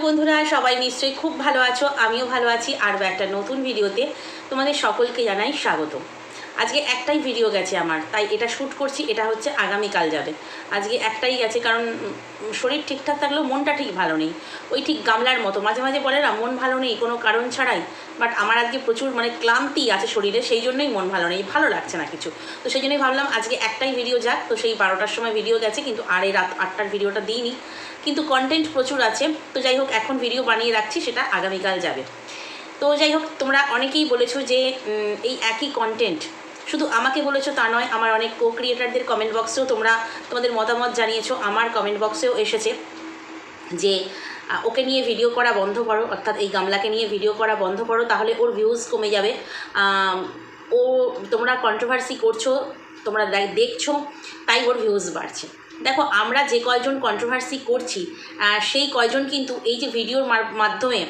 বন্ধুরা, সবাই নিশ্চয়ই খুব ভালো আছো, আমিও ভালো আছি। আরও একটা নতুন ভিডিওতে তোমাদের সকলকে জানাই স্বাগত। আজকে একটাই ভিডিও গেছে আমার, তাই এটা শ্যুট করছি। এটা হচ্ছে আগামীকাল যাবে। আজকে একটাই গেছে কারণ শরীর ঠিকঠাক থাকলেও মনটা ঠিক ভালো নেই। ওই ঠিক গামলার মতো মাঝে মাঝে বলে না মন ভালো নেই কোনো কারণ ছাড়াই, বাট আমার আজকে প্রচুর ক্লান্তি আছে শরীরে, সেই জন্যই মন ভালো নেই, ভালো লাগছে না কিছু। তো সেই জন্যই ভাবলাম আজকে একটাই ভিডিও যাক। তো সেই 12টার সময় ভিডিও গেছে, কিন্তু আর এই রাত 8টার ভিডিওটা দিইনি, কিন্তু কন্টেন্ট প্রচুর আছে। তো যাই হোক, এখন ভিডিও বানিয়ে রাখছি, সেটা আগামীকাল যাবে। তো যাই হোক, তোমরা অনেকেই বলেছো যে এই একই কন্টেন্ট, শুধু আমাকে বলেছো তা নয়, আমার অনেক কো ক্রিয়েটারদের কমেন্ট বক্সেও তোমরা তোমাদের মতামত জানিয়েছো। আমার কমেন্ট বক্সেও এসেছে যে ওকে নিয়ে ভিডিও করা বন্ধ করো, অর্থাৎ এই গামলাকে নিয়ে ভিডিও করা বন্ধ করো, তাহলে ওর ভিউজ কমে যাবে। ও তোমরা কন্ট্রোভার্সি করছো, তোমরা দেখছো, তাই ওর ভিউজ বাড়ছে। দেখো, আমরা যে কয়জন কন্ট্রোভার্সি করছি সেই কয়জন কিন্তু এই যে ভিডিওর মাধ্যমে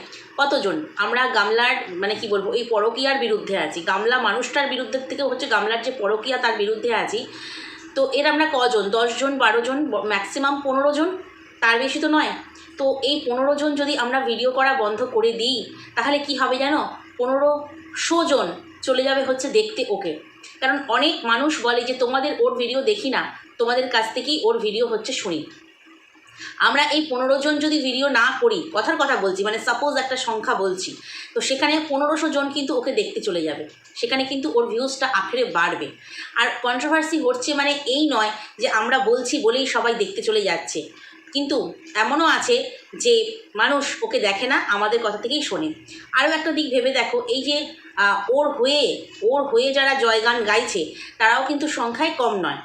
কতজন আমরা গামলার কি বলবো, এই পরকীয়ার বিরুদ্ধে আছি। গামলা মানুষটার বিরুদ্ধে থেকে হচ্ছে গামলার যে পরকীয়া তার বিরুদ্ধে আছি। তো এর আমরা কজন, 10 জন 12 জন, ম্যাক্সিমাম 15 জন, তার বেশি তো নয়। তো এই 15 জন যদি আমরা ভিডিও করা বন্ধ করে দিই, তাহলে কি হবে জানো? 1500 জন চলে যাবে হচ্ছে দেখতে ওকে। কারণ অনেক মানুষ বলে যে তোমাদের ওর ভিডিও দেখি না, তোমাদের কাছ থেকেই ওর ভিডিও হচ্ছে শুনি। আমরা এই 15 জন যদি ভিডিও না করি, কথার কথা বলছি, সাপোজ একটা সংখ্যা বলছি, তো সেখানে 1500 জন কিন্তু ওকে দেখতে চলে যাবে। সেখানে কিন্তু ওর ভিউজটা আখেরে বাড়বে। আর কন্ট্রোভার্সি হচ্ছে এই নয় যে আমরা বলছি বলেই সবাই দেখতে চলে যাচ্ছে, কিন্তু এমনও আছে যে মানুষ ওকে দেখে না, আমাদের কথা থেকেই শোনে। আরও একটা দিক ভেবে দেখো, এই যে ওর হয়ে যারা জয়গান গাইছে, তারাও কিন্তু সংখ্যায় কম নয়।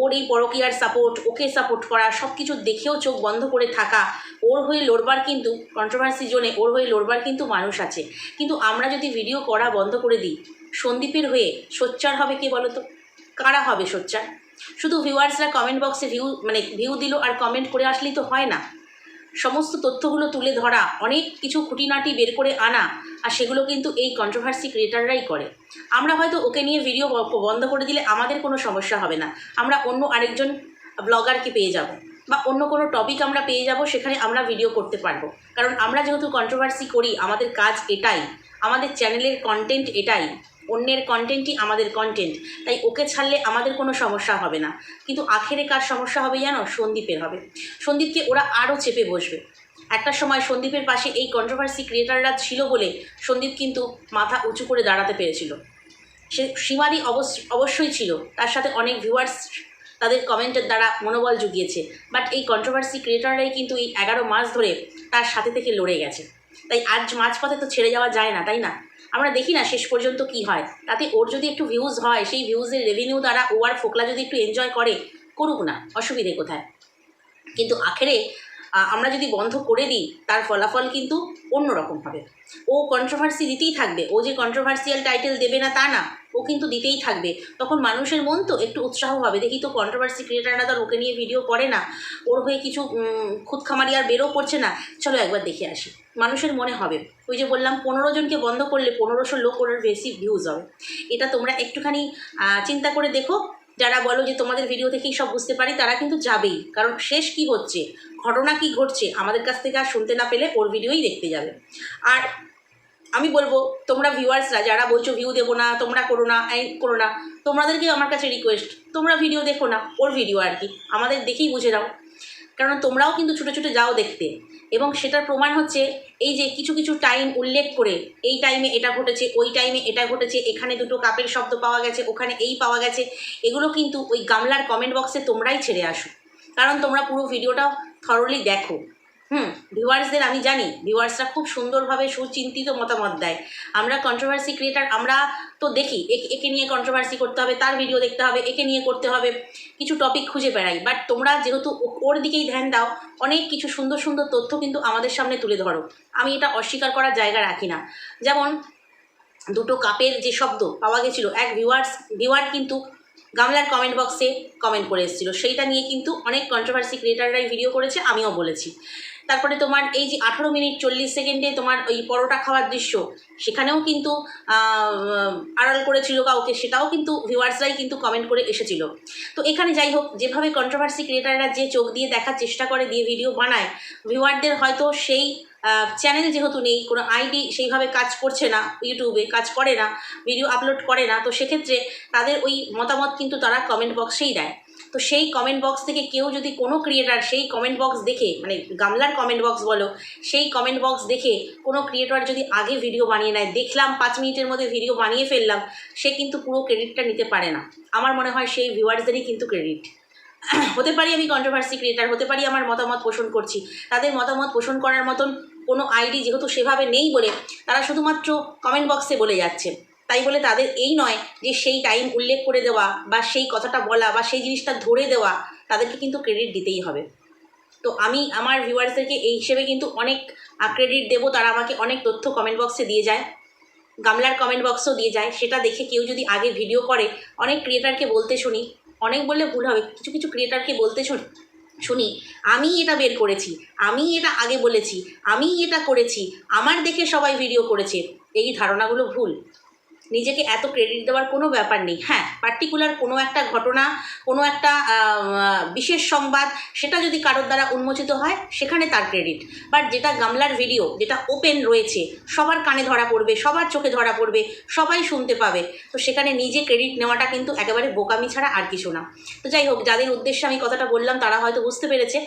ওর এই পরকীয়ার সাপোর্ট, ওকে সাপোর্ট করা, সব কিছু দেখেও চোখ বন্ধ করে থাকা, ওর হয়ে লড়বার কিন্তু কন্ট্রোভার্সি জোনে ওর হয়ে লড়বার কিন্তু মানুষ আছে। কিন্তু আমরা যদি ভিডিও করা বন্ধ করে দিই, সন্দীপের হয়ে সোচ্চার হবে কে বলো তো? কারা হবে সোচ্চার? শুধু ভিউয়ার্সরা কমেন্ট বক্সে ভিউ দিল আর কমেন্ট করে আসলেই তো হয় না। সমস্ত তথ্যগুলো তুলে ধরা, অনেক কিছু খুঁটিনাটি বের করে আনা, আর সেগুলো কিন্তু এই কন্ট্রোভার্সি ক্রিয়েটাররাই করে। আমরা হয়তো ওকে নিয়ে ভিডিও বন্ধ করে দিলে আমাদের কোনো সমস্যা হবে না, আমরা অন্য আরেকজন ব্লগারকে পেয়ে যাব, বা অন্য কোনো টপিক আমরা পেয়ে যাব, সেখানে আমরা ভিডিও করতে পারবো। কারণ আমরা যেহেতু কন্ট্রোভার্সি করি, আমাদের কাজ এটাই, আমাদের চ্যানেলের কন্টেন্ট এটাই, অন্যের কন্টেন্টই আমাদের কন্টেন্ট। তাই ওকে ছাড়লে আমাদের কোনো সমস্যা হবে না। কিন্তু আখেরে কার সমস্যা হবে জানো? সন্দীপের হবে। সন্দীপকে ওরা আরও চেপে বসবে। একটা সময় সন্দীপের পাশে এই কন্ট্রোভার্সি ক্রিয়েটাররা ছিল বলে সন্দীপ কিন্তু মাথা উঁচু করে দাঁড়াতে পেরেছিল। সে সীমাদি অবশ্যই ছিল, তার সাথে অনেক ভিউয়ার্স তাদের কমেন্টের দ্বারা মনোবল জুগিয়েছে। বাট এই কন্ট্রোভার্সি ক্রিয়েটাররাই কিন্তু এই 11 মাস ধরে তার সাথে থেকে লড়ে গেছে। তাই আজ মাঝপথে তো ছেড়ে যাওয়া যায় না, তাই না? আমরা দেখি না শেষ পর্যন্ত কি হয়। তাতে ওর যদি একটু ভিউজ হয়, সেই ভিউজের রেভিনিউ দ্বারা ও আর ফোকলা যদি একটু এনজয় করে, করুক না, অসুবিধে কোথায়? কিন্তু আখেরে আমরা যদি বন্ধ করে দিই, তার ফলাফল কিন্তু অন্যরকম হবে। ও কন্ট্রোভার্সি দিতেই থাকবে। ও যে কন্ট্রোভার্সিয়াল টাইটেল দেবে না তা না, ও কিন্তু দিতেই থাকবে। তখন মানুষের মন তো একটু উৎসাহ হবে, দেখি তো কন্ট্রোভার্সি ক্রিয়েটাররা তার ওকে নিয়ে ভিডিও করে না, ওর হয়ে কিছু খুদখামারি আর বেরো করছে না, চলো একবার দেখে আসি। মানুষের মনে হবে। ওই যে বললাম, 15 জনকে বন্ধ করলে 1500 লোক ওর বেশি ভিউজ হবে। এটা তোমরা একটুখানি চিন্তা করে দেখো। যারা বলো যে তোমাদের ভিডিও থেকেই সব বুঝতে পারি, তারা কিন্তু যাবেই। কারণ শেষ কি হচ্ছে, ঘটনা কি ঘটছে, আমাদের কাছ থেকে আর শুনতে না পেলে ওর ভিডিওই দেখতে যাবে। আর আমি বলবো, তোমরা ভিউয়ার্সরা যারা বলছো ভিউ দেবো না, তোমরা করো না, করো না, তোমাদেরকে আমার কাছে রিকোয়েস্ট, তোমরা ভিডিও দেখো না, ওর ভিডিও আর কি, আমাদের দেখেই বুঝে নাও। কারণ তোমরাও কিন্তু ছুটে ছুটে যাও দেখতে, এবং সেটার প্রমাণ হচ্ছে এই যে কিছু কিছু টাইম উল্লেখ করে, এই টাইমে এটা ঘটেছে, ওই টাইমে এটা ঘটেছে, এখানে দুটো কাপের শব্দ পাওয়া গেছে, ওখানে এই পাওয়া গেছে, এগুলো কিন্তু ওই গামলার কমেন্ট বক্সে তোমরাই ছেড়ে আসো। কারণ তোমরা পুরো ভিডিওটাও থরলি দেখো। ভিউয়ার্সদের আমি জানি, ভিউয়ার্সরা খুব সুন্দরভাবে সুচিন্তিত মতামত দেয়। আমরা কন্ট্রোভার্সি ক্রিয়েটার, আমরা তো দেখি একে নিয়ে কন্ট্রোভার্সি করতে হবে, তার ভিডিও দেখতে হবে, একে নিয়ে করতে হবে, কিছু টপিক খুঁজে বেড়াই। বাট তোমরা যেহেতু ওর দিকেই ধ্যান দাও, অনেক কিছু সুন্দর সুন্দর তথ্য কিন্তু আমাদের সামনে তুলে ধরো। আমি এটা অস্বীকার করার জায়গা রাখি না। যেমন দুটো কাপের যে শব্দ পাওয়া গেছিলো, এক ভিউয়ার কিন্তু গামলার কমেন্ট বক্সে কমেন্ট করে এসেছিলো, সেইটা নিয়ে কিন্তু অনেক কন্ট্রোভার্সি ক্রিয়েটাররাই ভিডিও করেছে, আমিও বলেছি। তারপরে তোমার এই যে 18 মিনিট 40 সেকেন্ডে তোমার ওই পরোটা খাওয়ার দৃশ্য, সেখানেও কিন্তু আড়াল করেছিল কাউকে, সেটাও কিন্তু ভিউয়ার্সরাই কিন্তু কমেন্ট করে এসেছিল। তো এখানে যাই হোক, যেভাবে কন্ট্রোভার্সি ক্রিয়েটাররা যে চোখ দিয়ে দেখার চেষ্টা করে, দিয়ে ভিডিও বানায়, ভিউয়ারদের হয়তো সেই চ্যানেল যেহেতু নেই, কোনো আইডি সেইভাবে কাজ করছে না, ইউটিউবে কাজ করে না, ভিডিও আপলোড করে না, তো সেক্ষেত্রে তাদের ওই মতামত কিন্তু তারা কমেন্ট বক্সেই দেয়। তো সেই কমেন্ট বক্স থেকে কেউ যদি কোনো ক্রিয়েটার সেই কমেন্ট বক্স দেখে, মানে গামলার কমেন্ট বক্স বলো, সেই কমেন্ট বক্স দেখে কোনো ক্রিয়েটার যদি আগে ভিডিও বানিয়ে নেয়, দেখলাম 5 মিনিটের মধ্যে ভিডিও বানিয়ে ফেললাম, সে কিন্তু পুরো ক্রেডিটটা নিতে পারে না। আমার মনে হয় সেই ভিউয়ার্সদেরই কিন্তু ক্রেডিট। হতে পারি আমি কন্ট্রোভার্সি ক্রিয়েটার, হতে পারি আমার মতামত পোষণ করছি, তাদের মতামত পোষণ করার মতন কোনো আইডি যেহেতু সেভাবে নেই বলে তারা শুধুমাত্র কমেন্ট বক্সে বলে যাচ্ছে, তাই বলে তাদের এই নয় যে সেই টাইম উল্লেখ করে দেওয়া বা সেই কথাটা বলা বা সেই জিনিসটা ধরে দেওয়া, তাদেরকে কিন্তু ক্রেডিট দিতেই হবে। তো আমি আমার ভিউয়ার্সদেরকে এই হিসেবে কিন্তু অনেক ক্রেডিট দেবো, তারা আমাকে অনেক তথ্য কমেন্ট বক্সে দিয়ে যায়, গামলার কমেন্ট বক্সও দিয়ে যায়। সেটা দেখে কেউ যদি আগে ভিডিও করে, অনেক ক্রিয়েটারকে বলতে শুনি, অনেক বললে ভুল হবে, কিছু কিছু ক্রিয়েটারকে বলতে শুনি আমি এটা বের করেছি, আমি এটা আগে বলেছি, আমি এটা করেছি, আমার দেখে সবাই ভিডিও করেছে। এই ধারণাগুলো ভুল। নিজেকে এত ক্রেডিট দেওয়ার কোনো ব্যাপার নেই। হ্যাঁ, পার্টিকুলার কোনো একটা ঘটনা, কোনো একটা বিশেষ সংবাদ, সেটা যদি কারোর দ্বারা উন্মোচিত হয় সেখানে তার ক্রেডিট। বাট যেটা গামলার ভিডিও, যেটা ওপেন রয়েছে, সবার কানে ধরা পড়বে, সবার চোখে ধরা পড়বে, সবাই শুনতে পাবে, তো সেখানে নিজে ক্রেডিট নেওয়াটা কিন্তু একেবারে বোকামি ছাড়া আর কিছু না। তো যাই হোক, যাদের উদ্দেশ্যে আমি কথাটা বললাম তারা হয়তো বুঝতে পেরেছে,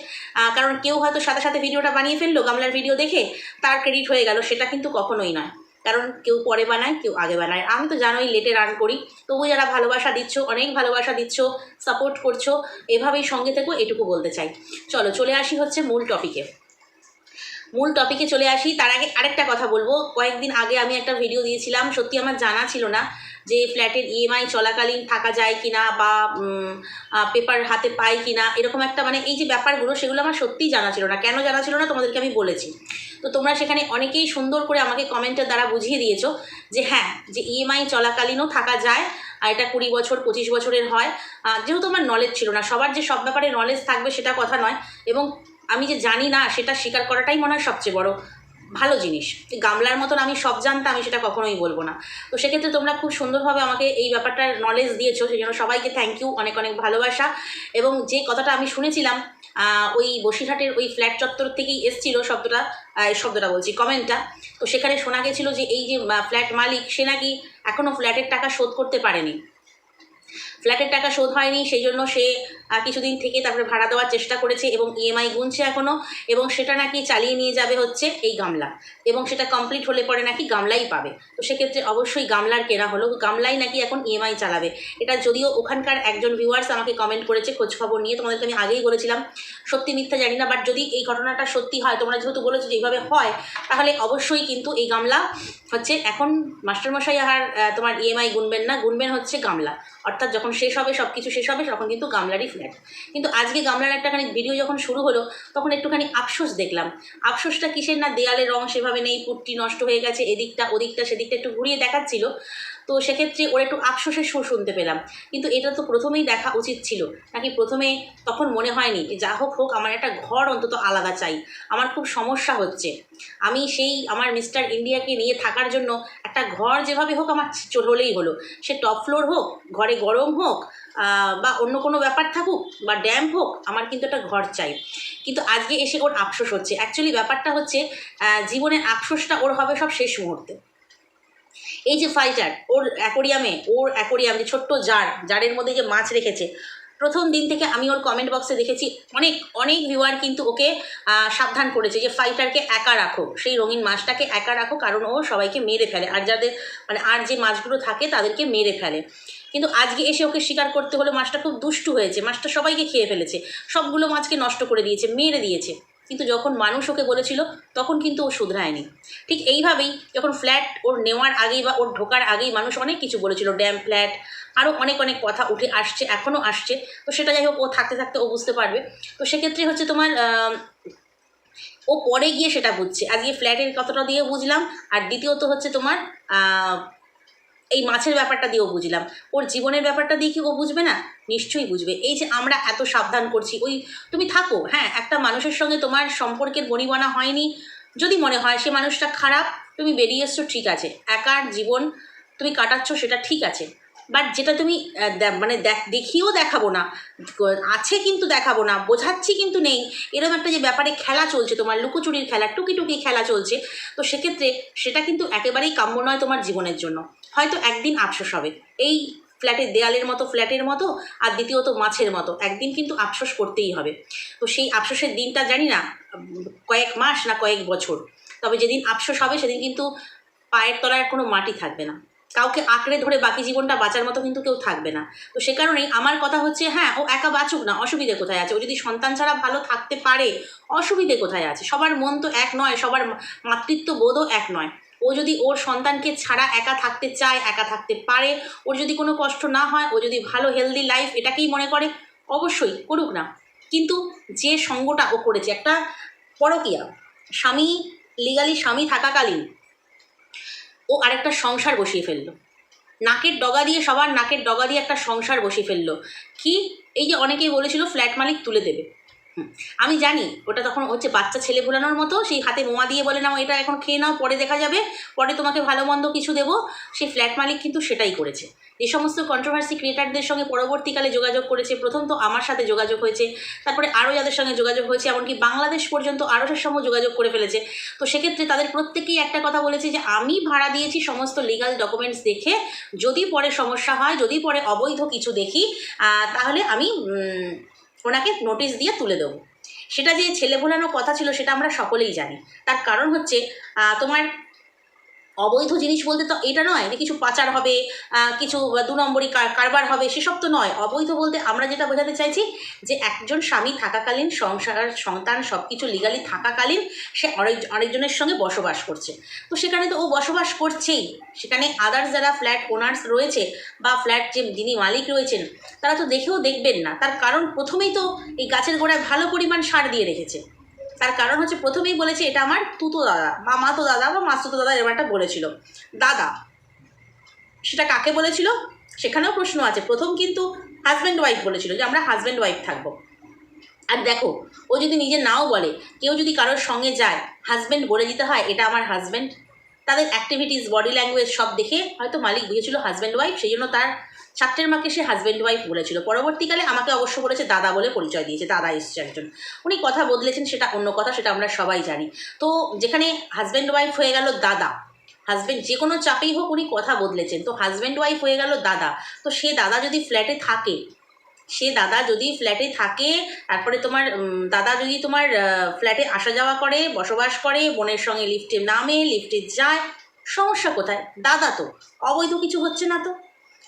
কারণ কেউ হয়তো সাথে সাথে ভিডিওটা বানিয়ে ফেললো গামলার ভিডিও দেখে, তার ক্রেডিট হয়ে গেল, সেটা কিন্তু কখনোই নয়। কারণ কেউ পরে বানায়, কেউ আগে বানায়। আমি তো জানোই লেটে রান করি, তবু যারা ভালোবাসা দিচ্ছ, অনেক ভালোবাসা দিচ্ছ, সাপোর্ট করছো, এভাবেই সঙ্গে থেকো, এটুকু বলতে চাই। চলো চলে আসি হচ্ছে মূল টপিকে চলে আসি। তার আগে আরেকটা কথা বলবো, কয়েকদিন আগে আমি একটা ভিডিও দিয়েছিলাম, সত্যি আমার জানা ছিল না যে ফ্ল্যাটের ইএমআই চলাকালীন থাকা যায় কিনা বা পেপার হাতে পাই কিনা, এরকম একটা মানে এই যে ব্যাপারগুলো, সেগুলো আমার সত্যিই জানা ছিল না। কেন জানা ছিল না তোমাদেরকে আমি বলেছি। তো তোমরা সেখানে অনেকেই সুন্দর করে আমাকে কমেন্টের দ্বারা বুঝিয়ে দিয়েছো যে হ্যাঁ, যে ইএমআই চলাকালীনও থাকা যায়, আর এটা 20 বছর 25 বছরের হয়। যেহেতু আমার নলেজ ছিল না, সবার যে সব ব্যাপারে নলেজ থাকবে সেটা কথা নয়, এবং আমি যে জানি না সেটা স্বীকার করাটাই মনে হয় সবচেয়ে বড় ভালো জিনিস। গামলার মতন আমি সব জানতাম, আমি সেটা কখনোই বলবো না। তো সেক্ষেত্রে তোমরা খুব সুন্দরভাবে আমাকে এই ব্যাপারটার নলেজ দিয়েছো, সেই জন্য সবাইকে থ্যাংক ইউ, অনেক অনেক ভালোবাসা। এবং যে কথাটা আমি শুনেছিলাম, ওই বসিরহাটের ওই ফ্ল্যাট চত্বর থেকেই এসেছিলো শব্দটা বলছি, কমেন্টটা। তো সেখানে শোনা গেছিলো যে এই যে ফ্ল্যাট মালিক, সে নাকি এখনও ফ্ল্যাটের টাকা শোধ করতে পারেনি, ফ্ল্যাটের টাকা শোধ হয়নি, সেই জন্য সে কিছুদিন থেকে তারপরে ভাড়া দেওয়ার চেষ্টা করেছে এবং ইএমআই গুনছে এখনও, এবং সেটা নাকি চালিয়ে নিয়ে যাবে হচ্ছে এই গামলা, এবং সেটা কমপ্লিট হলে পরে নাকি গামলাই পাবে। তো সেক্ষেত্রে অবশ্যই গামলার কেনা হলো, গামলাই নাকি এখন ইএমআই চালাবে। এটা যদিও ওখানকার একজন ভিউয়ার্স আমাকে কমেন্ট করেছে খোঁজখবর নিয়ে, তোমাদেরকে আমি আগেই বলেছিলাম, সত্যি মিথ্যা জানি না, বাট যদি এই ঘটনাটা সত্যি হয়, তোমরা যেহেতু বলেছো যে এইভাবে হয়, তাহলে অবশ্যই কিন্তু এই গামলা হচ্ছে এখন মাস্টারমশাই আর তোমার ইএমআই গুনবেন না, গুনবেন হচ্ছে গামলা। অর্থাৎ যখন শেষ হবে, সব কিছু শেষ হবে, তখন কিন্তু গামলারই ফ্ল্যাট। কিন্তু আজকে গামলার একটাখানি ভিডিও যখন শুরু হলো, তখন একটুখানি আফসোস দেখলাম। আফসোসটা কিসের, না দেয়ালের রং সেভাবে নেই, পুট্টি নষ্ট হয়ে গেছে, এদিকটা ওদিকটা সেদিকটা একটু ঘুরিয়ে দেখাচ্ছিল, তো সেক্ষেত্রে ওর একটু আফসোসের সুর শুনতে পেলাম। কিন্তু এটা তো প্রথমেই দেখা উচিত ছিল নাকি? প্রথমে তখন মনে হয়নি যা হোক হোক, আমার একটা ঘর অন্তত আলাদা চাই, আমার খুব সমস্যা হচ্ছে, আমি সেই আমার মিস্টার ইন্ডিয়াকে নিয়ে থাকার জন্য একটা ঘর যেভাবে হোক আমার হলেই হলো, সে টপ ফ্লোর হোক, ঘরে গরম হোক, বা অন্য কোনো ব্যাপার থাকুক, বা ড্যাম্প হোক, আমার কিন্তু একটা ঘর চাই। কিন্তু আজকে এসে ওর আফসোস হচ্ছে। অ্যাকচুয়ালি ব্যাপারটা হচ্ছে, জীবনের আফসোসটা ওর হবে সব শেষ মুহূর্তে। এই যে ফাইটার, ওর অ্যাকোরিয়াম যে ছোট্ট জারের মধ্যে যে মাছ রেখেছে, প্রথম দিন থেকে আমি ওর কমেন্ট বক্সে দেখেছি অনেক অনেক ভিউয়ার কিন্তু ওকে সাবধান করেছে যে ফাইটারকে একা রাখো, সেই রঙিন মাছটাকে একা রাখো, কারণ ও সবাইকে মেরে ফেলে, আর যাদের মানে আর যে মাছগুলো থাকে তাদেরকে মেরে ফেলে। কিন্তু আজকে এসে ওকে স্বীকার করতে হলো মাছটা খুব দুষ্টু হয়েছে, মাছটা সবাইকে খেয়ে ফেলেছে, সবগুলো মাছকে নষ্ট করে দিয়েছে, মেরে দিয়েছে। কিন্তু যখন মানুষ ওকে বলেছিল, তখন কিন্তু ও শুধরায়নি। ঠিক এইভাবেই যখন ফ্ল্যাট ওর নেওয়ার আগেই বা ওর ঢোকার আগেই মানুষ অনেক কিছু বলেছিল, ড্যাম ফ্ল্যাট, আরও অনেক অনেক কথা উঠে আসছে, এখনও আসছে। তো সেটা যাই হোক, ও থাকতে থাকতে ও বুঝতে পারবে। তো সেক্ষেত্রে হচ্ছে তোমার ও পরে গিয়ে সেটা বুঝছে। আজকে ফ্ল্যাটের কথাটা দিয়ে বুঝলাম, আর দ্বিতীয়ত হচ্ছে তোমার এই মাছের ব্যাপারটা দিয়েও বুঝলাম, ওর জীবনের ব্যাপারটা দিয়ে কি ও বুঝবে না? নিশ্চয়ই বুঝবে। এই যে আমরা এত সাবধান করছি, ওই তুমি থাকো, হ্যাঁ, একটা মানুষের সঙ্গে তোমার সম্পর্কের বনিবনা হয়নি, যদি মনে হয় সে মানুষটা খারাপ, তুমি বেরিয়ে এসছো, ঠিক আছে, একার জীবন তুমি কাটাচ্ছ, সেটা ঠিক আছে। বাট যেটা তুমি মানে দেখিয়েও দেখাবো না, আছে কিন্তু দেখাবো না, বোঝাচ্ছি কিন্তু নেই, এরকম একটা যে ব্যাপারে খেলা চলছে, তোমার লুকোচুরির খেলা, টুকি খেলা চলছে, তো সেক্ষেত্রে সেটা কিন্তু একেবারেই কাম্য নয় তোমার জীবনের জন্য। হয়তো একদিন আফসোস হবে, এই ফ্ল্যাটের দেয়ালের মতো, ফ্ল্যাটের মতো, আর দ্বিতীয়ত মাছের মতো, একদিন কিন্তু আফসোস করতেই হবে। তো সেই আফসোসের দিনটা জানি না কয়েক মাস না কয়েক বছর, তবে যেদিন আফসোস হবে সেদিন কিন্তু পায়ের তলায় কোনো মাটি থাকবে না, কাউকে আঁকড়ে ধরে বাকি জীবনটা বাঁচার মতো কিন্তু কেউ থাকবে না। তো সে কারণেই আমার কথা হচ্ছে, হ্যাঁ, ও একা বাঁচুক না, অসুবিধে কোথায় আছে? ও যদি সন্তান ছাড়া ভালো থাকতে পারে, অসুবিধে কোথায় আছে? সবার মন তো এক নয়, সবার মাতৃত্ব বোধও এক নয়। ও যদি ওর সন্তানকে ছাড়া একা থাকতে চায়, একা থাকতে পারে, ওর যদি কোনো কষ্ট না হয়, ও যদি ভালো হেলদি লাইফ এটাকেই মনে করে, অবশ্যই করুক না। কিন্তু যে সঙ্গটা ও করেছে, একটা পরকীয়া, স্বামী, লিগালি স্বামী থাকাকালীন ও আরেকটা সংসার বসিয়ে ফেললো, নাকের ডগা দিয়ে, সবার নাকের ডগা দিয়ে একটা সংসার বসিয়ে ফেললো। কি, এই যে অনেকেই বলেছিল ফ্ল্যাট মালিক তুলে দেবে, আমি জানি ওটা তখন হচ্ছে বাচ্চা ছেলে ভোলানোর মতো, সেই হাতে মোয়া দিয়ে বলে নাও এটা এখন খেয়ে নাও, পরে দেখা যাবে, পরে তোমাকে ভালো মন্দ কিছু দেবো। সেই ফ্ল্যাট মালিক কিন্তু সেটাই করেছে। যে সমস্ত কন্ট্রোভার্সি ক্রিয়েটারদের সঙ্গে পরবর্তীকালে যোগাযোগ করেছে, প্রথম তো আমার সাথে যোগাযোগ হয়েছে, তারপরে আরও যাদের সঙ্গে যোগাযোগ হয়েছে, এমনকি বাংলাদেশ পর্যন্ত আরও সঙ্গে যোগাযোগ করে ফেলেছে। তো সেক্ষেত্রে তাদের প্রত্যেকেই একটা কথা বলেছে যে আমি ভাড়া দিয়েছি সমস্ত লিগাল ডকুমেন্টস দেখে, যদি পরে সমস্যা হয়, যদি পরে অবৈধ কিছু দেখি, তাহলে আমি ওনাকে নোটিশ দিয়ে তুলে দেবো। সেটা যে ছেলে ভোলানো কথা ছিল সেটা আমরা সকলেই জানি। তার কারণ হচ্ছে তোমার অবৈধ জিনিস বলতে তো এটা নয় যে কিছু পাচার হবে, কিছু 2 নম্বরই কারবার হবে, সেসব তো নয়। অবৈধ বলতে আমরা যেটা বোঝাতে চাইছি, যে একজন স্বামী থাকাকালীন, সংসার, সন্তান সব কিছু লিগালি থাকাকালীন সে আরেকজনের সঙ্গে বসবাস করছে। তো সেখানে তো ও বসবাস করছেই, সেখানে আদার্স যারা ফ্ল্যাট ওনার্স রয়েছে বা ফ্ল্যাট যিনি মালিক রয়েছেন, তারা তো দেখেও দেখবেন না। তার কারণ প্রথমেই তো এই গাছের গোড়ায় ভালো পরিমাণ সার দিয়ে রেখেছে। তার কারণ হচ্ছে প্রথমেই বলেছে এটা আমার তুতো দাদা, মামাতো দাদা বা মাসতুতো দাদা, এরকম একটা বলেছিল দাদা। সেটা কাকে বলেছিল সেখানেও প্রশ্ন আছে। প্রথম কিন্তু হাজব্যান্ড ওয়াইফ বলেছিল যে আমরা হাজব্যান্ড ওয়াইফ থাকবো। আর দেখো, ও যদি নিজে নাও বলে, কেউ যদি কারোর সঙ্গে যায়, হাজব্যান্ড বলে দিতে হয় এটা আমার হাজব্যান্ড। তাদের অ্যাক্টিভিটিস, বডি ল্যাঙ্গুয়েজ সব দেখে হয়তো মালিক বুঝেছিল হাজব্যান্ড ওয়াইফ, সেই জন্য তার ছাত্রের মাকে সে হাজব্যান্ড ওয়াইফ বলেছিল। পরবর্তীকালে আমাকে অবশ্য বলেছে দাদা বলে পরিচয় দিয়েছে, দাদা এসছে একজন, উনি কথা বদলেছেন, সেটা অন্য কথা, সেটা আমরা সবাই জানি। তো যেখানে হাজব্যান্ড ওয়াইফ হয়ে গেল দাদা, হাজব্যান্ড যে কোনো চাপেই হোক উনি কথা বদলেছেন, তো হাজব্যান্ড ওয়াইফ হয়ে গেল দাদা। তো সে দাদা যদি ফ্ল্যাটে থাকে, তারপরে তোমার দাদা যদি তোমার ফ্ল্যাটে আসা যাওয়া করে, বসবাস করে, বোনের সঙ্গে লিফটে নামে, লিফটে যায়, সমস্যা কোথায়? দাদা তো, অবৈধ কিছু হচ্ছে না তো।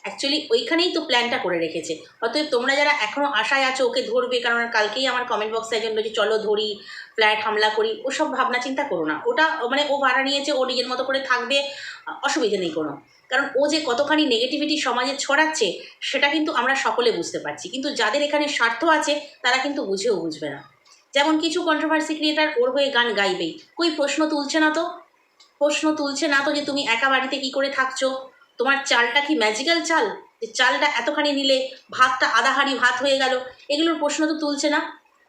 অ্যাকচুয়ালি ওইখানেই তো প্ল্যানটা করে রেখেছে। অতএব তোমরা যারা এখনও আশায় আছো ওকে ধরবে, কারণ কালকেই আমার কমেন্ট বক্সে একজন বলছে চলো ধরি, ফ্ল্যাট হামলা করি, ওসব ভাবনা চিন্তা করো না। ওটা মানে ও ভাড়া নিয়েছে, ও নিজের মতো করে থাকবে, অসুবিধে নেই কোনো। কারণ ও যে কতখানি নেগেটিভিটি সমাজে ছড়াচ্ছে সেটা কিন্তু আমরা সকলে বুঝতে পারছি, কিন্তু যাদের এখানে স্বার্থ আছে তারা কিন্তু বুঝেও বুঝবে না। যেমন কিছু কন্ট্রোভার্সি ক্রিয়েটার ওর হয়ে গান গাইবেই, কই প্রশ্ন তুলছে না তো, প্রশ্ন তুলছে না তো যে তুমি একা বাড়িতে কি করে থাকছো, তোমার চালটা কি ম্যাজিক্যাল চাল, যে চালটা এতখানি নিলে ভাতটা আধা হাঁড়ি ভাত হয়ে গেল, এগুলোর প্রশ্ন তো তুলছে না।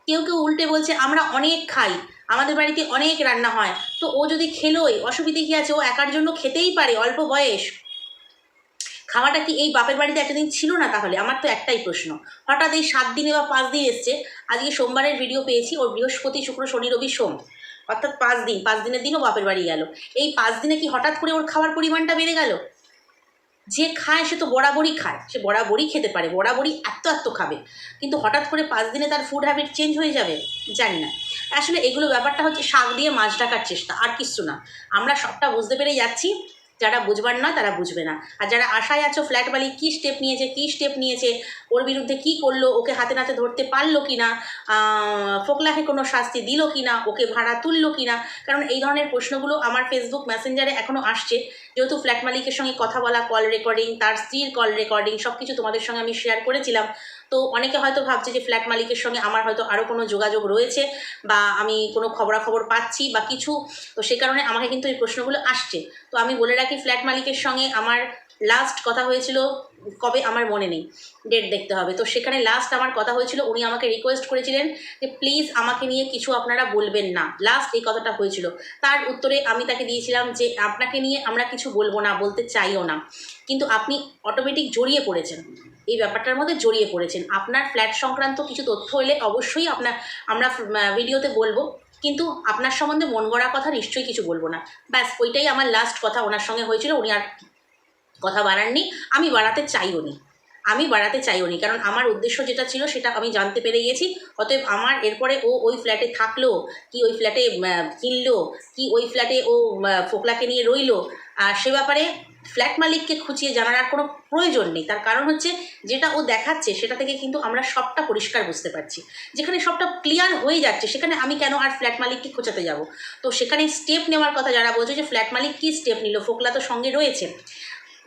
কেউ কেউ উল্টে বলছে আমরা অনেক খাই, আমাদের বাড়িতে অনেক রান্না হয়, তো ও যদি খেলোই অসুবিধে কী আছে, ও একার জন্য খেতেই পারে, অল্প বয়স, খাওয়াটা কি এই বাপের বাড়িতে এতদিন ছিল না? তাহলে আমার তো একটাই প্রশ্ন, হঠাৎ এই 7 দিনে বা 5 দিন এসছে, আজকে সোমবারের ভিডিও পেয়েছি, ওর বৃহস্পতি শুক্র শনি রবি সোম, অর্থাৎ 5 দিন, 5 দিনের দিনও বাপের বাড়ি গেল। এই 5 দিনে কি হঠাৎ করে ওর খাওয়ার পরিমাণটা বেড়ে গেল? যে খায় সে তো বরাবরই খায়, সে বরাবরই খেতে পারে, বরাবরই এত খাবে, কিন্তু হঠাৎ করে 5 দিনে তার ফুড হ্যাবিট চেঞ্জ হয়ে যাবে? জানি না। আসলে এগুলো ব্যাপারটা হচ্ছে শাক দিয়ে মাছ ঢাকার চেষ্টা, আর কিচ্ছু না। আমরা সবটা বুঝতে পেরে যাচ্ছি, যারা বুঝবার নয় তারা বুঝবে না। আর যারা আশায় আছো ফ্ল্যাট মালিক কী স্টেপ নিয়েছে, ওর বিরুদ্ধে কী করলো, ওকে হাতে নাতে ধরতে পারলো কি না, ফোকলাকে কোনো শাস্তি দিল কি না, ওকে ভাড়া তুললো কি না, কারণ এই ধরনের প্রশ্নগুলো আমার ফেসবুক মেসেঞ্জারে এখনও আসছে। যেহেতু ফ্ল্যাট মালিকের সঙ্গে কথা বলা, কল রেকর্ডিং, তার স্ত্রীর কল রেকর্ডিং সব কিছু তোমাদের সঙ্গে আমি শেয়ার করেছিলাম। তো অনেকে হয়তো ভাবছে যে ফ্ল্যাট মালিকের সঙ্গে আমার হয়তো আরও কোনো যোগাযোগ রয়েছে, বা আমি কোনো খবরাখবর পাচ্ছি বা কিছু, তো সে কারণে আমাকে কিন্তু এই প্রশ্নগুলো আসছে। তো আমি বলে রাখি, ফ্ল্যাট মালিকের সঙ্গে আমার লাস্ট কথা হয়েছিল কবে আমার মনে নেই, ডেট দেখতে হবে। তো সেখানে লাস্ট আমার কথা হয়েছিল, উনি আমাকে রিকোয়েস্ট করেছিলেন যে প্লিজ আমাকে নিয়ে কিছু আপনারা বলবেন না, লাস্ট এই কথাটা হয়েছিল। তার উত্তরে আমি তাকে দিয়েছিলাম যে আপনাকে নিয়ে আমরা কিছু বলবো না, বলতে চাইও না, কিন্তু আপনি অটোমেটিক জড়িয়ে পড়েছেন, এই ব্যাপারটার মধ্যে জড়িয়ে পড়েছেন। আপনার ফ্ল্যাট সংক্রান্ত কিছু তথ্য এলে অবশ্যই আমরা ভিডিওতে বলবো, কিন্তু আপনার সম্বন্ধে মন গড়া কথা নিশ্চয়ই কিছু বলবো না। ব্যাস ওইটাই আমার লাস্ট কথা ওনার সঙ্গে হয়েছিল। উনি আর কথা বাড়াননি, আমি বাড়াতে চাইও নি, কারণ আমার উদ্দেশ্য যেটা ছিল সেটা আমি জানতে পেরে গেছি। অতএব আমার এরপরে ও ওই ফ্ল্যাটে থাকলো কি ওই ফ্ল্যাটে কিনলো কি ওই ফ্ল্যাটে ও ফোকলাকে নিয়ে রইলো, সে ব্যাপারে ফ্ল্যাট মালিককে খুঁচিয়ে জানার আর কোনো প্রয়োজন নেই। তার কারণ হচ্ছে যেটা ও দেখাচ্ছে সেটা থেকে কিন্তু আমরা সবটা পরিষ্কার বুঝতে পারছি। যেখানে সবটা ক্লিয়ার হয়ে যাচ্ছে সেখানে আমি কেন আর ফ্ল্যাট মালিককে খোঁচাতে যাব? তো সেখানে স্টেপ নেওয়ার কথা যারা বলছে যে ফ্ল্যাট মালিক কী স্টেপ নিল, ফোকলা তো সঙ্গে রয়েছে।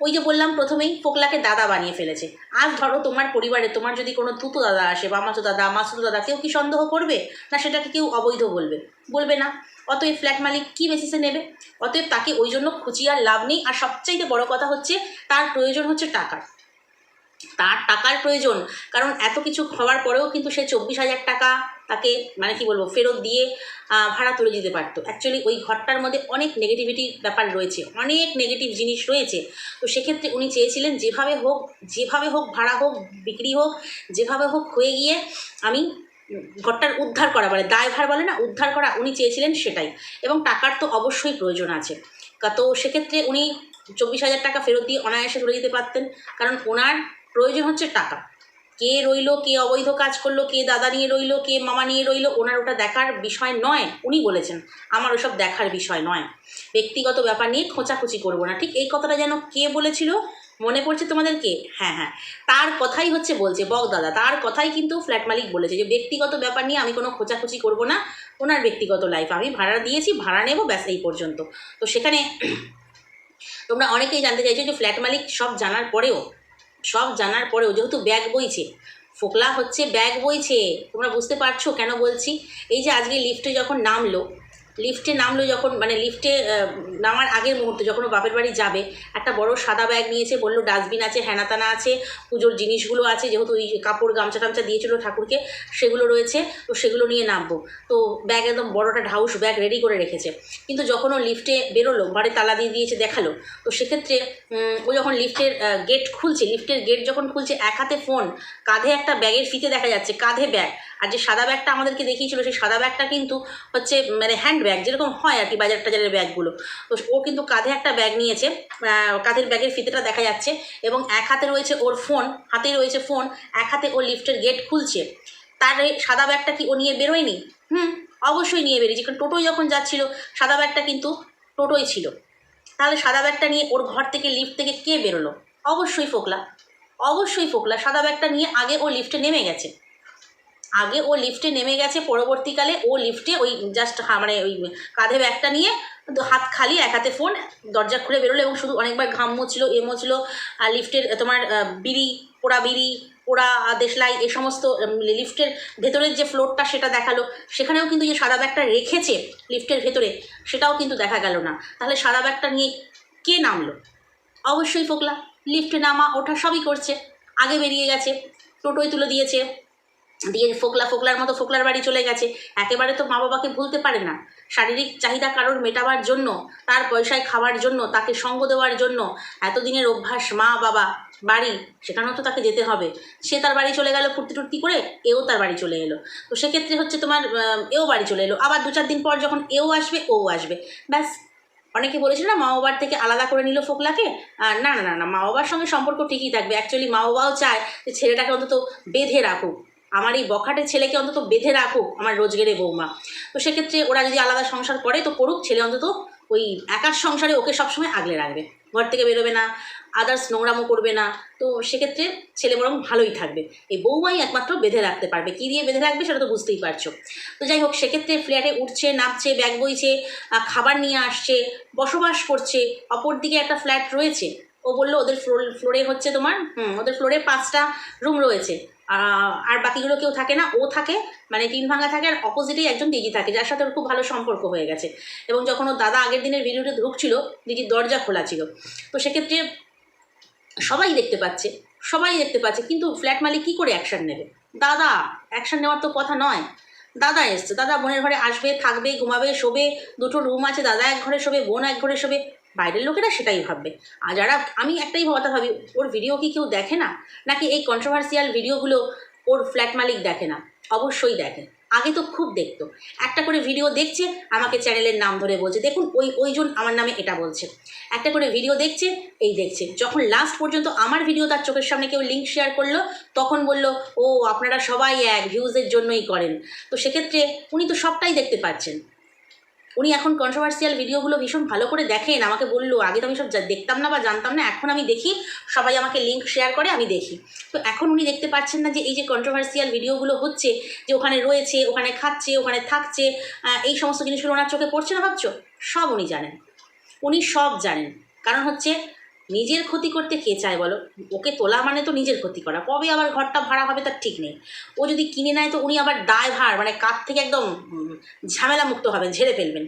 ওই যে বললাম প্রথমেই, ফোকলাকে দাদা বানিয়ে ফেলেছে। আজ ধরো তোমার পরিবারে তোমার যদি কোনো তুতো দাদা আসে, মামাতো দাদা, মাসুতো দাদা, কেউ কি সন্দেহ করবে? না সেটাকে কেউ অবৈধ বলবে? বলবে না। অতএব ফ্ল্যাট মালিক কী বেসিসে নেবে? অতএব তাকে ওই জন্য খুঁচিয়ে আর লাভ নেই। আর সবচাইতে বড় কথা হচ্ছে তার প্রয়োজন হচ্ছে টাকার, তার টাকার প্রয়োজন। কারণ এত কিছু হওয়ার পরেও কিন্তু সে 24,000 টাকা তাকে মানে কি বলবো ফেরত দিয়ে ভাড়া তুলে দিতে পারতো। অ্যাকচুয়ালি ওই ঘরটার মধ্যে অনেক নেগেটিভিটি ব্যাপার রয়েছে, অনেক নেগেটিভ জিনিস রয়েছে। তো সেক্ষেত্রে উনি চেয়েছিলেন যেভাবে হোক ভাড়া হোক বিক্রি হোক, যেভাবে হোক হয়ে গিয়ে আমি ঘরটার উদ্ধার করা, বলে দায়ভার বলে না, উদ্ধার করা, উনি চেয়েছিলেন সেটাই। এবং টাকার তো অবশ্যই প্রয়োজন আছে। তো সেক্ষেত্রে উনি 24,000 টাকা ফেরত দিয়ে অনায়াসে তুলে দিতে পারতেন, কারণ ওনার প্রয়োজন হচ্ছে টাকা। কে রইলো, কে অবৈধ কাজ করলো, কে দাদা নিয়ে রইলো, কে মামা নিয়ে রইলো, ওনার ওটা দেখার বিষয় নয়। উনি বলেছেন আমার ওসব দেখার বিষয় নয়, ব্যক্তিগত ব্যাপার নিয়ে খোঁচাখুচি করবো না। ঠিক এই কথাটা যেন কে বলেছিল মনে পড়ছে তোমাদেরকে? হ্যাঁ হ্যাঁ, তার কথাই হচ্ছে বলছে বক দাদা, তার কথাই কিন্তু ফ্ল্যাট মালিক বলেছে যে ব্যক্তিগত ব্যাপার নিয়ে আমি কোনো খোঁচাখুচি করবো না, ওনার ব্যক্তিগত লাইফ, আমি ভাড়া দিয়েছি, ভাড়া নেবো, ব্যাস এই পর্যন্ত। তো সেখানে তোমরা অনেকেই জানতে চাইছো যে ফ্ল্যাট মালিক সব জানার পরেও যেহেতু ব্যাগ বইছে, ফোকলা হচ্ছে ব্যাগ বইছে, তোমরা বুঝতে পারছো কেন বলছি? এই যে আজকে লিফটে নামলো যখন মানে লিফটে নামার আগের মুহূর্তে যখন ও বাপের বাড়ি যাবে, একটা বড় সাদা ব্যাগ নিয়েছে, বললো ডাস্টবিন আছে, হ্যানাতানা আছে, পুজোর জিনিসগুলো আছে, যেহেতু ওই কাপড় গামছা টামছা দিয়েছিল ঠাকুরকে, সেগুলো রয়েছে, তো সেগুলো নিয়ে নামবো। তো ব্যাগ একদম বড়টা ঢাউস ব্যাগ রেডি করে রেখেছে। কিন্তু যখন ও লিফটে বেরোলো, ঘরে তালা দিয়ে দিয়েছে দেখালো, তো সেক্ষেত্রে ও যখন লিফটের গেট খুলছে, লিফটের গেট যখন খুলছে, এক হাতে ফোন, কাঁধে একটা ব্যাগের ফিতে দেখা যাচ্ছে, কাঁধে ব্যাগ। আর যে সাদা ব্যাগটা আমাদেরকে দেখিয়েছিল সেই সাদা ব্যাগটা কিন্তু হচ্ছে মানে হ্যান্ড ব্যাগ, যেরকম হয় আর কি বাজার টাজারের ব্যাগগুলো। তো ও কিন্তু কাঁধে একটা ব্যাগ নিয়েছে, কাঁধের ব্যাগের ফিতেটা দেখা যাচ্ছে, এবং এক হাতে রয়েছে ওর ফোন, হাতেই রয়েছে ফোন, এক হাতে ও লিফটের গেট খুলছে। তার এই সাদা ব্যাগটা কি ও নিয়ে বেরোয়নি? অবশ্যই নিয়ে বেরিয়েছে, কারণ টোটোয় যখন যাচ্ছিল সাদা ব্যাগটা কিন্তু টোটোয় ছিল। তাহলে সাদা ব্যাগটা নিয়ে ওর ঘর থেকে লিফট থেকে কে বেরোলো? অবশ্যই ফোকলা সাদা ব্যাগটা নিয়ে আগে ও লিফটে নেমে গেছে। পরবর্তীকালে ও লিফটে ওই জাস্ট মানে ওই কাঁধে ব্যাগটা নিয়ে হাত খালি, এক হাতে ফোন, দরজা খুলে বেরোলো, এবং শুধু অনেকবার ঘাম মুছলো, মুছলো। আর লিফটের তোমার বিড়ি পোড়া দেশলাই এই সমস্ত লিফটের ভেতরের যে ফ্লোরটা সেটা দেখালো, সেখানেও কিন্তু যে সাদা ব্যাগটা রেখেছে লিফটের ভেতরে সেটাও কিন্তু দেখা গেল না। তাহলে সাদা ব্যাগটা নিয়ে কে নামলো? অবশ্যই ফোকলা। লিফটে নামা ওঠা সবই করছে, আগে বেরিয়ে গেছে, টোটোয় তুলে দিয়েছে, দিয়ে ফোকলার মতো ফোকলার বাড়ি চলে গেছে। একেবারে তো মা বাবাকে ভুলতে পারে না, শারীরিক চাহিদা কারোর মেটাবার জন্য, তার পয়সায় খাওয়ার জন্য, তাকে সঙ্গ দেওয়ার জন্য, এতদিনের অভ্যাস মা বাবা বাড়ি, সেখানেও তো তাকে যেতে হবে। সে তার বাড়ি চলে গেল ফুর্তি টুর্তি করে, এও তার বাড়ি চলে এলো। তো সেক্ষেত্রে হচ্ছে তোমার এও বাড়ি চলে এলো, আবার 2-4 দিন পর যখন এও আসবে ও আসবে, ব্যাস। অনেকে বলেছিল না মা বাবার থেকে আলাদা করে নিল ফোকলাকে। না না না না, মা বাবার সঙ্গে সম্পর্ক ঠিকই থাকবে। অ্যাকচুয়ালি মা বাবাও চায় যে ছেলেটাকে অন্তত বেঁধে রাখুক, আমার এই বখাটের ছেলেকে অন্তত বেঁধে রাখুক আমার রোজগেরে বৌমা। তো সেক্ষেত্রে ওরা যদি আলাদা সংসার করে তো করুক, ছেলে অন্তত ওই একার সংসারে ওকে সবসময় আগলে রাখবে, ঘর থেকে বেরোবে না, আদার্স নোংরামো করবে না। তো সেক্ষেত্রে ছেলে বরং ভালোই থাকবে। এই বৌমাই একমাত্র বেঁধে রাখতে পারবে। কী দিয়ে বেঁধে রাখবে সেটা তো বুঝতেই পারছো। তো যাই হোক, সেক্ষেত্রে ফ্ল্যাটে উঠছে নামছে, ব্যাগ বইছে, খাবার নিয়ে আসছে, বসবাস করছে। অপরদিকে একটা ফ্ল্যাট রয়েছে, ও বললো ওদের ফ্লোরে হচ্ছে তোমার ওদের ফ্লোরে 5টা রুম রয়েছে, আর বাকিগুলো কেউ থাকে না, ও থাকে, মানে 3 ভাঙা থাকে, আর অপোজিটেই একজন দিদি থাকে যার সাথে ওর খুব ভালো সম্পর্ক হয়ে গেছে। এবং যখন ওর দাদা আগের দিনের ভিডিওতে ঢুকছিল, দিদির দরজা খোলা ছিল। তো সেক্ষেত্রে সবাই দেখতে পাচ্ছে, সবাই দেখতে পাচ্ছে, কিন্তু ফ্ল্যাট মালিক কী করে অ্যাকশান নেবে? দাদা অ্যাকশান নেওয়ার তো কথা নয়। দাদা এসছে, দাদা বোনের ঘরে আসবে, থাকবে, ঘুমাবে, শোবে, দুটো রুম আছে, দাদা এক ঘরে শোবে, বোন এক ঘরে শোবে, বাইরের লোকেরা সেটাই ভাববে। আর যারা, আমি একটাই কথা ভাবি, ওর ভিডিও কি কেউ দেখে না? নাকি এই কন্ট্রোভার্সিয়াল ভিডিওগুলো ওর ফ্ল্যাট মালিক দেখে না? অবশ্যই দেখে। আগে তো খুব দেখতো, একটা করে ভিডিও দেখছে, আমাকে চ্যানেলের নাম ধরে বলছে, দেখুন ওইজন আমার নামে এটা বলছে, একটা করে ভিডিও দেখছে, এই দেখছে। যখন লাস্ট পর্যন্ত আমার ভিডিও তার চোখের সামনে কেউ লিঙ্ক শেয়ার করলো, তখন বলল, ও আপনারা সবাই এক, ভিউজের জন্যই করেন। তো সেক্ষেত্রে উনি তো সবটাই দেখতে পাচ্ছেন। উনি এখন কন্ট্রোভার্সিয়াল ভিডিওগুলো ভীষণ ভালো করে দেখেন, আমাকে বললো, আগে তো আমি সব দেখতাম না বা জানতাম না, এখন আমি দেখি, সবাই আমাকে লিঙ্ক শেয়ার করে, আমি দেখি। তো এখন উনি দেখতে পাচ্ছেন না যে এই যে কন্ট্রোভার্সিয়াল ভিডিওগুলো হচ্ছে, যে ওখানে রয়েছে, ওখানে খাচ্ছে, ওখানে থাকছে, এই সমস্ত জিনিসগুলো ওনার চোখে পড়ছে না ভাবছো? সব উনি জানেন, উনি সব জানেন। কারণ হচ্ছে, নিজের ক্ষতি করতে কে চায় বলো? ওকে তোলা মানে তো নিজের ক্ষতি করা। কবে আবার ঘরটা ভাড়া হবে তার ঠিক নেই। ও যদি কিনে নেয় তো উনি আবার দায়ভার, মানে কাঠ থেকে একদম ঝামেলা মুক্ত হবেন, ঝেড়ে ফেলবেন,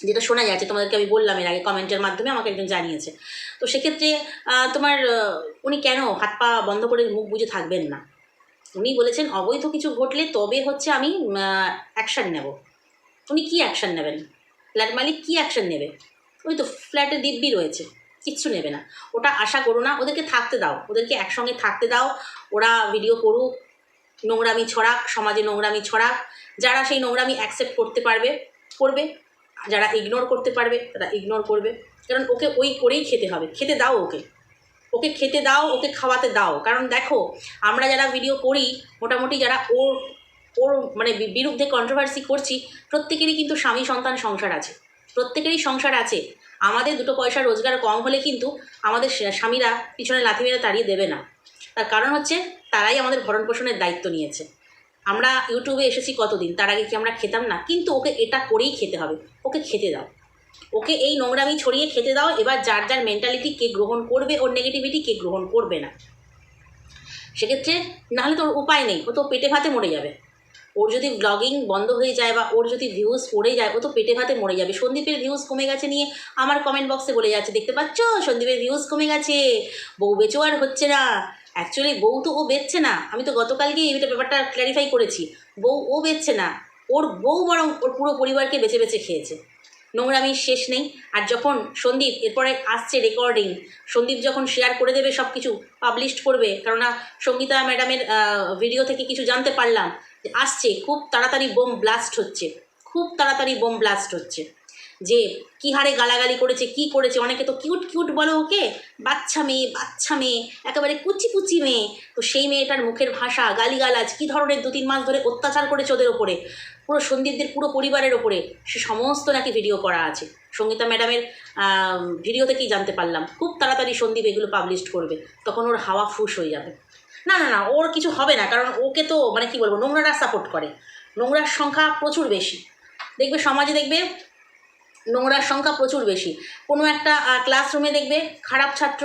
যেটা শোনা যাচ্ছে। তোমাদেরকে আমি বললাম এর আগে, কমেন্টের মাধ্যমে আমাকে একজন জানিয়েছে। তো সেক্ষেত্রে উনি কেন হাত পা বন্ধ করে মুখ বুজে থাকবেন না? উনি বলেছেন অবৈধ কিছু ঘটলে তবে হচ্ছে আমি অ্যাকশান নেব। উনি কী অ্যাকশান নেবেন? ফ্ল্যাট মালিক কী অ্যাকশান নেবে? ওই তো ফ্ল্যাটে দিব্যি রয়েছে, কিচ্ছু নেবে না। ওটা আশা করো না, ওদেরকে থাকতে দাও, ওদেরকে একসঙ্গে থাকতে দাও। ওরা ভিডিও করুক, নোংরামি ছড়াক, সমাজে নোংরামি ছড়াক। যারা সেই নোংরামি অ্যাকসেপ্ট করতে পারবে করবে, যারা ইগনোর করতে পারবে তারা ইগনোর করবে। কারণ ওকে ওই করেই খেতে হবে। খেতে দাও ওকে, ওকে খেতে দাও, ওকে খাওয়াতে দাও। কারণ দেখো, আমরা যারা ভিডিও করি, মোটামুটি যারা ওর ওর মানে বিরুদ্ধে কন্ট্রোভার্সি করছি, প্রত্যেকেরই কিন্তু স্বামী সন্তান সংসার আছে, প্রত্যেকেরই সংসার আছে। আমাদের দুটো পয়সা রোজগার কম হলে কিন্তু আমাদের স্বামীরা পিছনে লাথি মেরে তাড়িয়ে দেবে না। তার কারণ হচ্ছে, তারাই আমাদের ভরণ পোষণের দায়িত্ব নিয়েছে। আমরা ইউটিউবে এসেছি কতদিন, তার আগে কি আমরা খেতাম না? কিন্তু ওকে এটা করেই খেতে হবে। ওকে খেতে দাও, ওকে এই নোংরামি ছড়িয়ে খেতে দাও। এবার যার যার মেন্টালিটি কে গ্রহণ করবে, ওর নেগেটিভিটি কে গ্রহণ করবে না, সেক্ষেত্রে নাহলে তো ওর উপায় নেই, ও তো পেটে ভাতে মরে যাবে। ওর যদি ব্লগিং বন্ধ হয়ে যায় বা ওর যদি ভিউজ পড়ে যায়, ও তো পেটে ভাতে মরে যাবে। সন্দীপের ভিউজ কমে গেছে নিয়ে আমার কমেন্ট বক্সে বলে যাচ্ছে, দেখতে পাচ্ছ সন্দীপের ভিউজ কমে গেছে, বউ বেচো আর হচ্ছে না। অ্যাকচুয়ালি বউ তো ও বেচছে না, আমি তো গতকালকেই এটা ব্যাপারটা ক্ল্যারিফাই করেছি। বউ ও বেচছে না, ওর বউ বরং ওর পুরো পরিবারকে বেছে বেছে খেয়েছে। নোংরামির শেষ নেই। আর যখন সন্দীপ এরপরে আসছে রেকর্ডিং, সন্দীপ যখন শেয়ার করে দেবে, সব কিছু পাবলিশ করবে, কেননা সঙ্গীতা ম্যাডামের ভিডিও থেকে কিছু জানতে পারলাম যে আসছে, খুব তাড়াতাড়ি বোম ব্লাস্ট হচ্ছে, খুব তাড়াতাড়ি বোম ব্লাস্ট হচ্ছে। যে কী হারে গালাগালি করেছে, কি করেছে, অনেকে তো কিউট কিউট বলো ওকে, বাচ্চা মেয়ে, বাচ্চা মেয়ে, একেবারে কুচি কুচি মেয়ে। তো সেই মেয়েটার মুখের ভাষা, গালিগালাজ, কী ধরনের 2-3 মাস ধরে অত্যাচার করেছে ওদের ওপরে, পুরো সন্দীপদের পুরো পরিবারের ওপরে, সে সমস্ত নাকি ভিডিও করা আছে। সঙ্গীতা ম্যাডামের ভিডিও থেকেই জানতে পারলাম। খুব তাড়াতাড়ি সন্দীপ এগুলো পাবলিশ করবে, তখন ওর হাওয়া ফুস হয়ে যাবে। না না না, ওর কিছু হবে না, কারণ ওকে তো মানে কী বলবো, নোংরারা সাপোর্ট করে। নোংরার সংখ্যা প্রচুর বেশি, দেখবে সমাজে, দেখবে নোংরার সংখ্যা প্রচুর বেশি। কোনো একটা ক্লাসরুমে দেখবে খারাপ ছাত্র,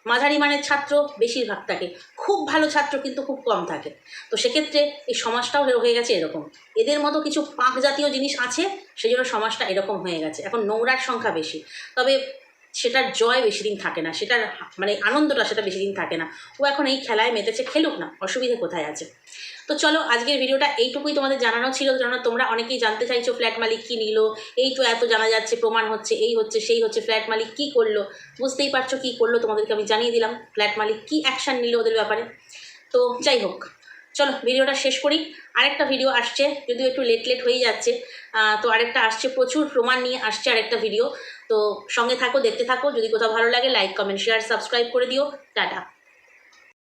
মাঝারি মানের ছাত্র বেশিরভাগ থাকে, খুব ভালো ছাত্র কিন্তু খুব কম থাকে। তো সেক্ষেত্রে এই সমাজটাও হয়ে গেছে এরকম। এদের মতো কিছু পাক জাতীয় জিনিস আছে, সেই জন্য সমাজটা এরকম হয়ে গেছে। এখন নোংরার সংখ্যা বেশি, তবে সেটার জয় বেশি দিন থাকে না, সেটার মানে আনন্দটা সেটা বেশি দিন থাকে না। ও এখন এই খেলায় মেতেছে, খেলুক না, অসুবিধে কোথায় আছে। তো চলো, আজকের ভিডিওটা এইটুকুই তোমাদের জানানো ছিল। কেননা তোমরা অনেকেই জানতে চাইছো ফ্ল্যাট মালিক কী নিল, এই তো এত জানা যাচ্ছে, প্রমাণ হচ্ছে, এই হচ্ছে সেই হচ্ছে, ফ্ল্যাট মালিক কী করলো। বুঝতেই পারছো কী করলো, তোমাদেরকে আমি জানিয়ে দিলাম ফ্ল্যাট মালিক কী অ্যাকশান নিল ওদের ব্যাপারে। তো যাই হোক, চলো ভিডিওটা শেষ করি। আরেকটা ভিডিও আসছে, যদিও একটু লেট হয়ে যাচ্ছে, তো আরেকটা আসছে, প্রচুর প্রমাণ নিয়ে আসছে আরেকটা ভিডিও। তো সঙ্গে থাকো, দেখতে থাকো। যদি কোথাও ভালো লাগে লাইক, কমেন্ট, শেয়ার, সাবস্ক্রাইব করে দিও। টাটা।